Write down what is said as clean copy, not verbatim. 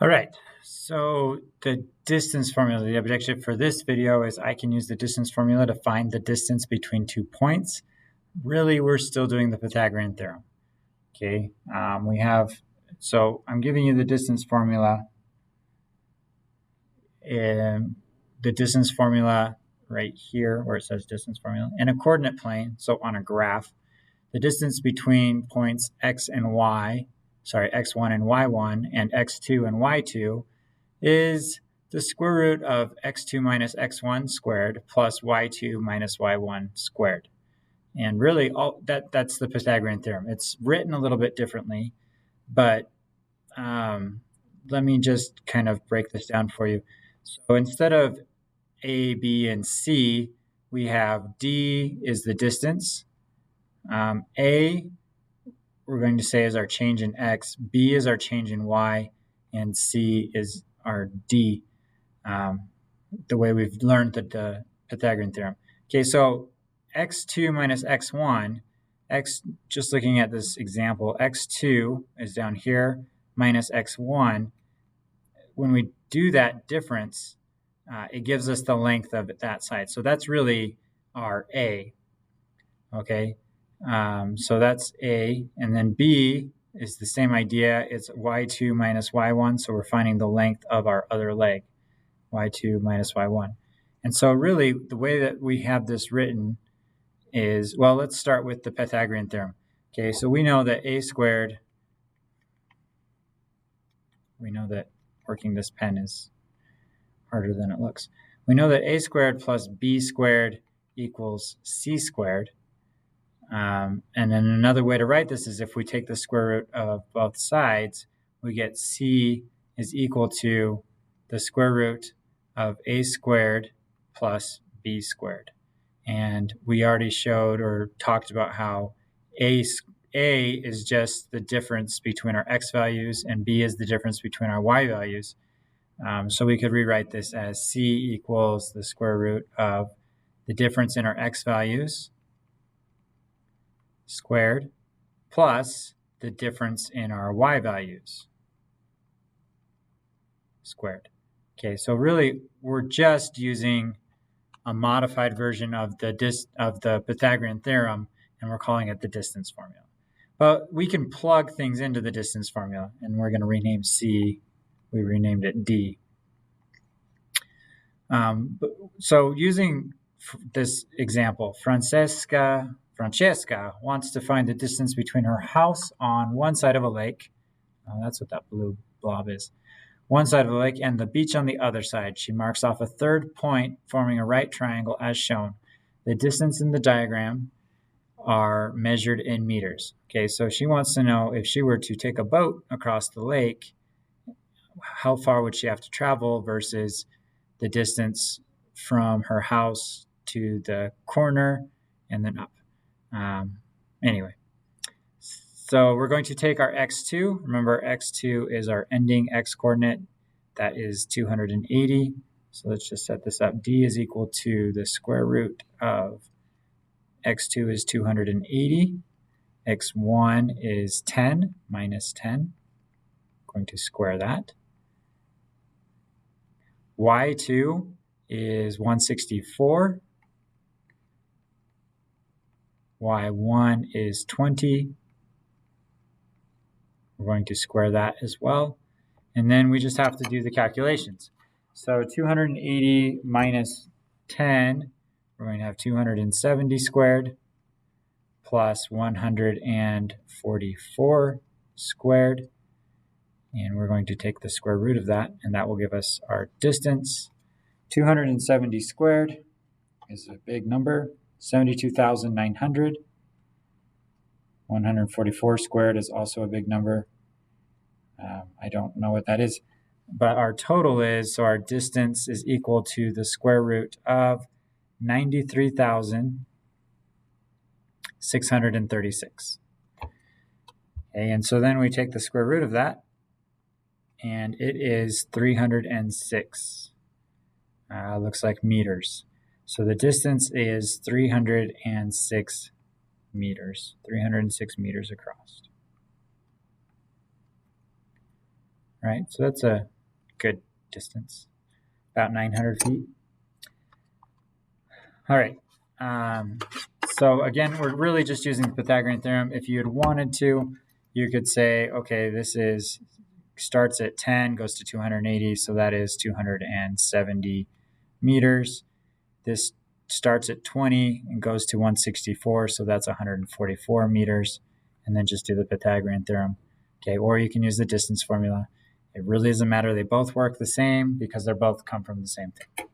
All right, so the distance formula, the objective for this video is I can use the distance formula to find the distance between 2 points. Really, we're still doing the Pythagorean theorem. Okay, so I'm giving you the distance formula, and the distance formula right here where it says distance formula, in a coordinate plane, so on a graph, the distance between points x and y, x1 and y1, and x2 and y2 is the square root of x2 minus x1 squared plus y2 minus y1 squared. And really, that's the Pythagorean theorem. It's written a little bit differently, but let me just kind of break this down for you. So instead of A, B, and C, we have D is the distance. A, we're going to say is our change in x, B is our change in y, and C is our D, the way we've learned the Pythagorean theorem. Okay, so x2 minus x1, just looking at this example, x2 is down here minus x1. When we do that difference, it gives us the length of that side. So that's really our A, okay? So that's A, and then B is the same idea. It's y2 minus y1, so we're finding the length of our other leg, y2 minus y1. And so really the way that we have this written is, well, let's start with the Pythagorean theorem. Okay, so we know that a squared, we know that working this pen is harder than it looks. We know that a squared plus b squared equals c squared. And then another way to write this is if we take the square root of both sides, we get c is equal to the square root of a squared plus b squared. And we already showed or talked about how a is just the difference between our x values and b is the difference between our y values. So we could rewrite this as c equals the square root of the difference in our x values squared plus the difference in our y values squared. Okay, so really we're just using a modified version of the Pythagorean theorem, and we're calling it the distance formula. But we can plug things into the distance formula, and we're going to rename C. We renamed it D. So using this example, Francesca wants to find the distance between her house on one side of a lake. That's what that blue blob is. One side of the lake and the beach on the other side. She marks off a third point, forming a right triangle as shown. The distance in the diagram are measured in meters. Okay, so she wants to know if she were to take a boat across the lake, how far would she have to travel versus the distance from her house to the corner and then up. Anyway, so we're going to take our x2. Remember, x2 is our ending x coordinate. That is 280. So let's just set this up. D is equal to the square root of x2 is 280. x1 is 10 minus 10. I'm going to square that. y2 is 164. y1 is 20. We're going to square that as well. And then we just have to do the calculations. So 280 minus 10, we're going to have 270 squared plus 144 squared. And we're going to take the square root of that, and that will give us our distance. 270 squared is a big number, 72,900. 144 squared is also a big number. I don't know what that is, but our total is, so our distance is equal to the square root of 93,636. Okay, and so then we take the square root of that, and it is 306. Looks like meters. So the distance is 306 meters, 306 meters across. right? So that's a good distance, about 900 feet. All right. So again, we're really just using the Pythagorean theorem. If you had wanted to, you could say, okay, this is starts at 10, goes to 280, so that is 270 meters. This starts at 20 and goes to 164, so that's 144 meters, and then just do the Pythagorean theorem. Okay, or you can use the distance formula. It really doesn't matter. They both work the same because they both come from the same thing.